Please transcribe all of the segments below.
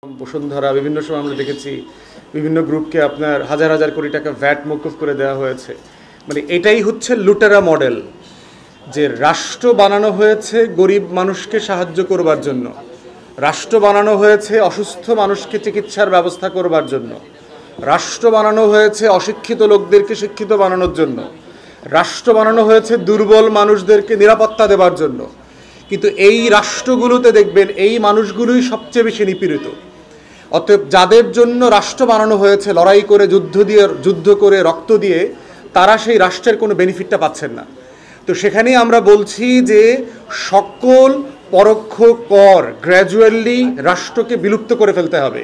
বসুন্ধরা বিভিন্ন সময় আমরা দেখেছি বিভিন্ন গ্রুপকে আপনার হাজার হাজার কোটি টাকা ভ্যাট মওকুফ করে দেওয়া হয়েছে। মানে এটাই হচ্ছে লুটেরা মডেল, যে রাষ্ট্র বানানো হয়েছে গরিব মানুষকে সাহায্য করবার জন্য, রাষ্ট্র বানানো হয়েছে অসুস্থ মানুষকে চিকিৎসার ব্যবস্থা করবার জন্য, রাষ্ট্র বানানো হয়েছে অশিক্ষিত লোকদেরকে শিক্ষিত বানানোর জন্য, রাষ্ট্র বানানো হয়েছে দুর্বল মানুষদেরকে নিরাপত্তা দেওয়ার জন্য। কিন্তু এই রাষ্ট্রগুলোতে দেখবেন এই মানুষগুলোই সবচেয়ে বেশি নিপীড়িত। অতএব যাদের জন্য রাষ্ট্র বানানো হয়েছে লড়াই করে যুদ্ধ করে রক্ত দিয়ে, তারা সেই রাষ্ট্রের কোনো বেনিফিটটা পাচ্ছেন না। তো সেখানেই আমরা বলছি যে সকল পরোক্ষ কর গ্র্যাজুয়ালি রাষ্ট্রকে বিলুপ্ত করে ফেলতে হবে।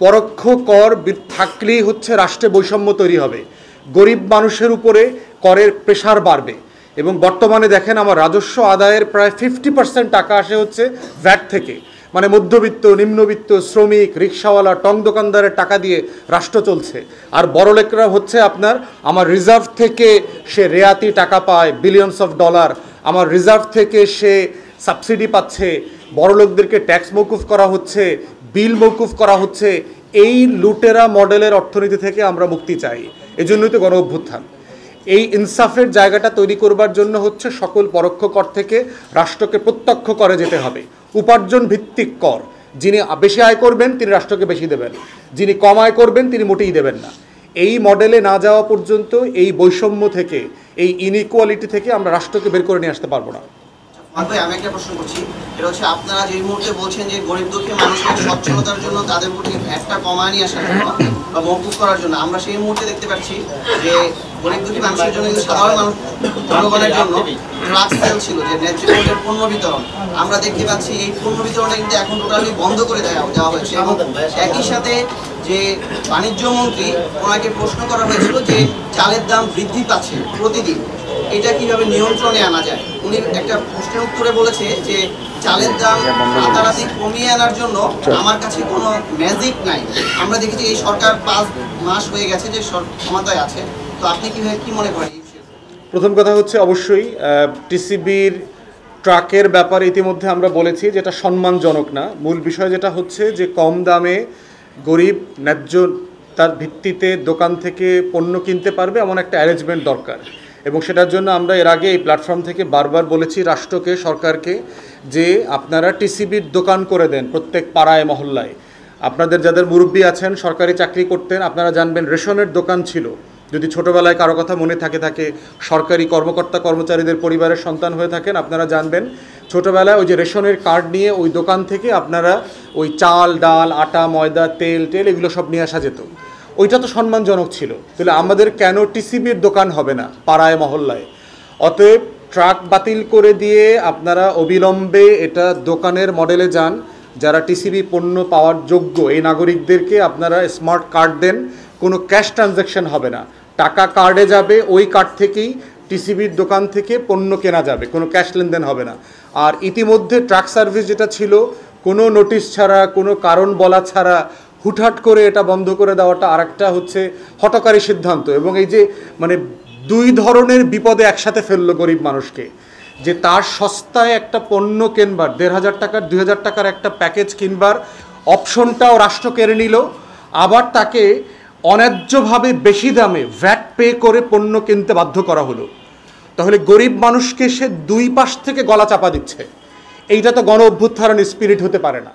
পরোক্ষ কর থাকলেই হচ্ছে রাষ্ট্রে বৈষম্য তৈরি হবে, গরিব মানুষের উপরে করের প্রেশার বাড়বে। এবং বর্তমানে দেখেন আমার রাজস্ব আদায়ের প্রায় 50% টাকা আসে হচ্ছে ভ্যাট থেকে। মানে মধ্যবিত্ত, নিম্নবিত্ত, শ্রমিক, রিক্সাওয়ালা, টং দোকানদারের টাকা দিয়ে রাষ্ট্র চলছে। আর বড়লোকরা হচ্ছে আপনার আমার রিজার্ভ থেকে সে রেয়াতি টাকা পায় বিলিয়নস অফ ডলার, আমার রিজার্ভ থেকে সে সাবসিডি পাচ্ছে, বড়লোকদেরকে ট্যাক্স মওকুফ করা হচ্ছে, বিল মওকুফ করা হচ্ছে। এই লুটেরা মডেলের অর্থনীতি থেকে আমরা মুক্তি চাই, এজন্যই তো গণ অভ্যুত্থান। এই ইনসাফের জায়গাটা তৈরি করবার জন্য হচ্ছে সকল পরোক্ষ কর থেকে রাষ্ট্রকে প্রত্যক্ষ করে যেতে হবে। উপার্জন ভিত্তিক কর, যিনি বেশি আয় করবেন তিনি রাষ্ট্রকে বেশি দেবেন, যিনি কম আয় করবেন তিনি মোটেই দেবেন না। এই মডেলে না যাওয়া পর্যন্ত এই বৈষম্য থেকে, এই ইনইকুয়ালিটি থেকে আমরা রাষ্ট্রকে বের করে নিয়ে আসতে পারবো না। ভাই, আমি একটা প্রশ্ন করছি, এটা হচ্ছে আপনারা যে মুহূর্তে বলছেন যে গরিব দুঃখী মানুষের সচ্ছলতার জন্য তাদের প্রতি একটা কমায় নিয়ে আসার জন্য বা মওকুফ করার জন্য, আমরা সেই মুহূর্তে দেখতে পাচ্ছি যে গরিব দুঃখী মানুষের জন্য কিন্তু সাধারণ মানুষ জনগণের জন্য ড্রাগ সেল ছিল, যে ন্যায্য পণ্য বিতরণ। আমরা দেখতে পাচ্ছি এই পণ্য বিতরণটা কিন্তু এখন টোটালি বন্ধ করে দেওয়া হয়েছে। এবং একই সাথে যে বাণিজ্য মন্ত্রী, ওনাকে প্রশ্ন করা হয়েছিল যে চালের দাম বৃদ্ধি পাচ্ছে প্রতিদিন, এটা কিভাবে নিয়ন্ত্রণে আনা যায়। উনি একটা প্রশ্নের উত্তরে বলেছে যে চালের দাম রাতারাতি কমিয়ে আনার জন্য আমার কাছে কোনো ম্যাজিক নাই। আমরা দেখেছি এই সরকার 5 মাস হয়ে গেছে যে ক্ষমতায় আছে, তো আপনি কি মনে করেন? প্রথম কথা হচ্ছে অবশ্যই টিসিবির ট্রাকের ব্যাপারে ইতিমধ্যে আমরা বলেছি যেটা সম্মানজনক না। মূল বিষয় যেটা হচ্ছে যে কম দামে গরিব ন্যায্য তার ভিত্তিতে দোকান থেকে পণ্য কিনতে পারবে এমন একটা অ্যারেঞ্জমেন্ট দরকার। এবং সেটার জন্য আমরা এর আগে এই প্ল্যাটফর্ম থেকে বারবার বলেছি রাষ্ট্রকে, সরকারকে, যে আপনারা টিসিবির দোকান করে দেন প্রত্যেক পাড়ায় মহল্লায়। আপনাদের যাদের মুরব্বী আছেন, সরকারি চাকরি করতেন, আপনারা জানবেন রেশনের দোকান ছিল। যদি ছোটোবেলায় কারো কথা মনে থাকে সরকারি কর্মকর্তা কর্মচারীদের পরিবারের সন্তান হয়ে থাকেন, আপনারা জানবেন ছোটোবেলায় ওই যে রেশনের কার্ড নিয়ে ওই দোকান থেকে আপনারা ওই চাল, ডাল, আটা, ময়দা, তেল এগুলো সব নিয়ে আসা যেত। ওইটা তো সম্মানজনক ছিল। তাহলে আমাদের কেন টিসিবির দোকান হবে না পাড়ায় মহল্লায়? অতএব ট্রাক বাতিল করে দিয়ে আপনারা অবিলম্বে এটা দোকানের মডেলে যান। যারা টিসিবি পণ্য পাওয়ার যোগ্য এই নাগরিকদেরকে আপনারা স্মার্ট কার্ড দেন, কোনো ক্যাশ ট্রানজ্যাকশন হবে না, টাকা কার্ডে যাবে, ওই কার্ড থেকেই টিসিবির দোকান থেকে পণ্য কেনা যাবে, কোনো ক্যাশ লেনদেন হবে না। আর ইতিমধ্যে ট্রাক সার্ভিস যেটা ছিল কোনো নোটিশ ছাড়া, কোনো কারণ বলা ছাড়া হুটহাট করে এটা বন্ধ করে দেওয়াটা আরেকটা হচ্ছে হঠকারী সিদ্ধান্ত। এবং এই যে মানে দুই ধরনের বিপদে একসাথে ফেললো গরিব মানুষকে, যে তার সস্তায় একটা পণ্য কিনবার 1500 টাকার 2000 টাকার একটা প্যাকেজ কিনবার অপশনটাও রাষ্ট্র কেড়ে নিল, আবার তাকে অন্যায্যভাবে বেশি দামে ভ্যাট পে করে পণ্য কিনতে বাধ্য করা হলো। তাহলে গরিব মানুষকে সে দুই পাশ থেকে গলা চাপা দিচ্ছে। এইটা তো গণ অভ্যুত্থানের স্পিরিট হতে পারে না।